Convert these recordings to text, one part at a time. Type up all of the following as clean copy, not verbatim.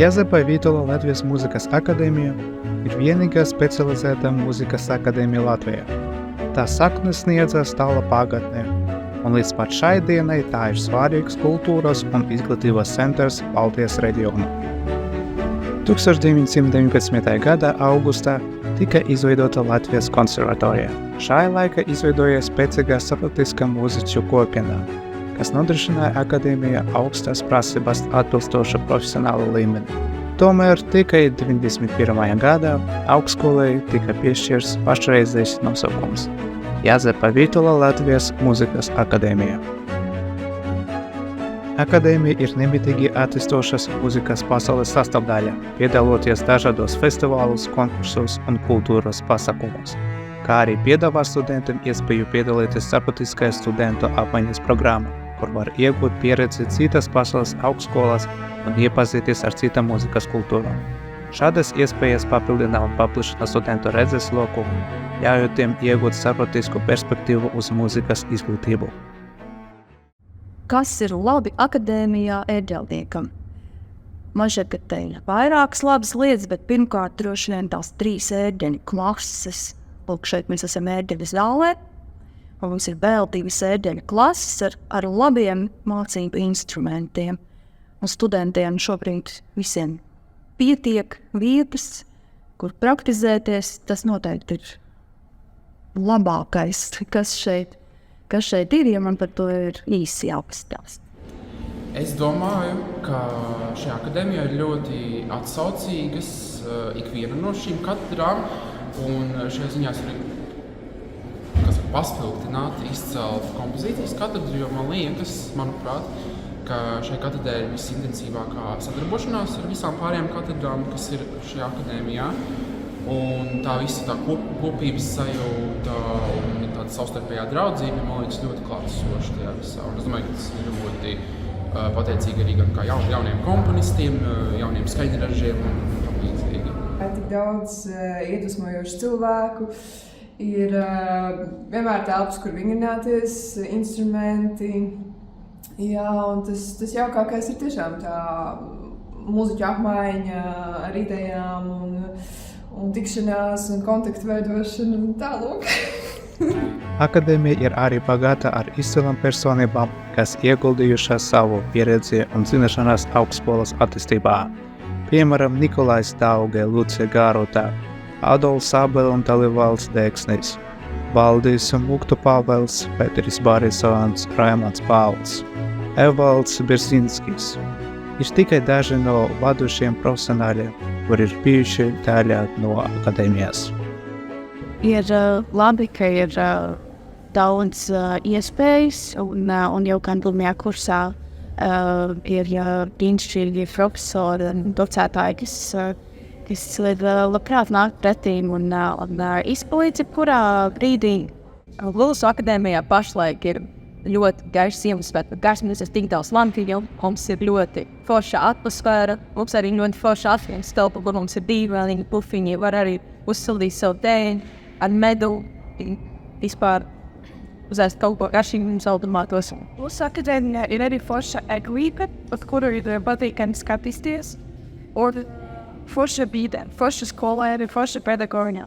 Jāzepa Vītola Latvijas Mūzikas akadēmija ir vienīgā specializētā mūzikas akadēmija Latvijā. Tā saknes sniedzas tālā pagātnē, un līdz pat šai dienai tā ir svarīgs kultūras un izglītības centrs Baltijas reģionā. 1919. gada augustā tika izveidota Latvijas konservatorija. Šai laika izveidoja spēcīga starptautiskā mūziķu kopiena, kas nodrošināja akadēmijā augstas prasības atbilstošu profesionālu līmeni. Tomēr tikai 91. gadā augstskolai tika piešķirts pašreizējs nosaukums – Jāzepa Vītola Latvijas Mūzikas akadēmija. Akadēmija ir nemitīgi attīstošas mūzikas pasaules sastāvdaļa, piedaloties dažādos festivālos, konkursos un kultūras pasākumos, kā arī piedāvā studentiem iespēju piedalīties starptautiskajā studentu apmaiņas programmā, kur var iegūt pieredzi citas pasaules augstskolās un iepazīties ar citām mūzikas kultūrām. Šādas iespējas papildina un paplašina studentu redzesloku, ļaujot tiem iegūt starptautisku perspektīvu uz mūzikas izglītību. Kas ir labi akadēmijā ērģeldniekam? Man šķiet, ka te ir vairākas labas lietas, bet pirmkārt droši vien tās 3 ērģeņu klases. Lūk, šeit mēs esam ērģeļu zālē, un mums ir vēl 2 ērģeļu klases ar labiem mācību instrumentiem. Un studentiem šobrīd visiem pietiek vietas, kur praktizēties. Tas noteikti ir labākais, kas šeit ir, ja man par to ir īsi jāpastāst. Es domāju, ka šajā akadēmijā ir ļoti atsaucīgas ikviena no šīm katedrām, un šajā ziņā ir paspildināti izcelt kompozīcijas katedru, jo manuprāt, ka šai katedrē ir visintensīvākā sadarbošanās ar visām pārējām katedrām, kas ir šajā akadēmijā. Un tā visa tā kopības sajūta un tāda savstarpējā draudzība, man liekas, ļoti klātesoša tajā visā. Un es domāju, ka tas ir ļoti pateicīgi arī gan kā jauniem komponistiem, jauniem skaņdaražiem un tam līdzīgi. Tik daudz iedvesmojošu cilvēku, ir vienmēr telpas, kur vingrināties, instrumenti. Jā, un tas jaukākais ir tiešām tā mūziķu apmaiņa ar idejām un tikšanās un kontaktu veidošana un tālāk. Akadēmija ir arī bagāta ar izcilām personībām, kas ieguldījušās savu pieredzi un zināšanās augstskolas attīstībā. Piemēram, Nikolais Tauge, Lucija Gārota, Adolfs Abele un Dalīvalds Deksnis, Valdis Muktu Pāvels, Pēteris Barisons, Raimonds Pāvls, Evalds Berzinskis. Ir tikai daži no vadošiem profesionāļiem, kur ir bijuši daļā no akadēmijas. Ir labi, ka ir daudz iespējas, un jau gan pirmajā kursā ir brīnišķīgi profesori un docētāji, kas labprāt nāk pretīm un izpalīdz jebkurā brīdī. Lūsu akadēmijā pašlaik ir ļoti gaišs Ziemassvētku gars, mēs esam tik daudz lampiņu, mums ir ļoti forša atmosfēra, mums arī ļoti forša atmiņas telpa, kur mums ir dīvainīgi pufiņi, var arī uzsildīt savu tēju ar medu, vispār uzēst kaut ko garšīgu un saldumātos. Mūsu akadēmijā ir arī forša eglīte, uz kuru ir patīkami skatīties, un forša bīde, forša skolēni, forša pedagoģi.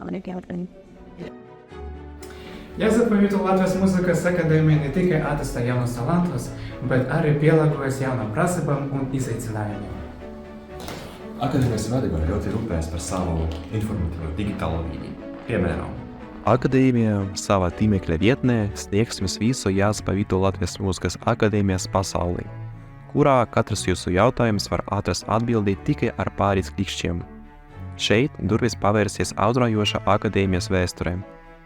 Jāzepa Vītola Latvijas Mūzikas akadēmija ne tikai attīsta jaunus talantus, bet arī pielāgojas jaunām prasībām un izaicinājumiem. Akadēmijas vadība ļoti rūpējas par savu informatīvo digitālo vidi. Piemēram, Akadēmija savā tīmekļa vietnē sniegs jums visu Jāzepa Vītola Latvijas Mūzikas akadēmijas pasaulī, kurā katrs jūsu jautājums var atrast atbildi tikai ar pāris klikšķiem. Šeit durvis pavērsies auzraujoša akadēmijas vēsturēm,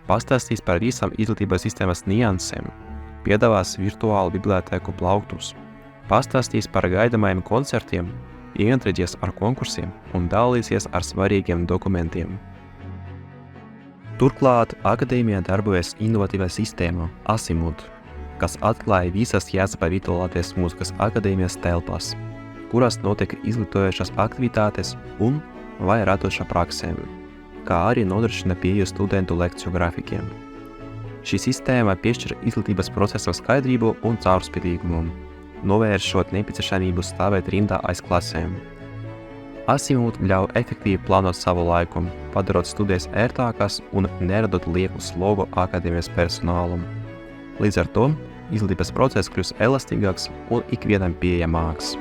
pastāstīs par visām izglītības sistēmas niansēm, piedāvās virtuālu bibliotēku plauktus, pastāstīs par gaidāmajiem koncertiem, ieintriģies ar konkursiem un dalīsies ar svarīgiem dokumentiem. Turklāt akadēmijā darbojas inovatīva sistēma Asimut, kas atklāja visas Jāzepa Vītola Latvijas Mūzikas akadēmijas telpas, kurās notiek izglītojošas aktivitātes un vai radoša praksēm, kā arī nodrošina pieeju studentu lekciju grafikiem. Šī sistēma piešķir izglītības procesa skaidrību un caurspīdīgumu, novēršot nepieciešamību stāvēt rindā aiz klasēm. Asimov ļauj efektīvi plānot savu laiku, padarot studijas ērtākas un neradot lieku slogu akadēmijas personālam. Līdz ar to izglītības process kļūst elastīgāks un ikvienam pieejamāks.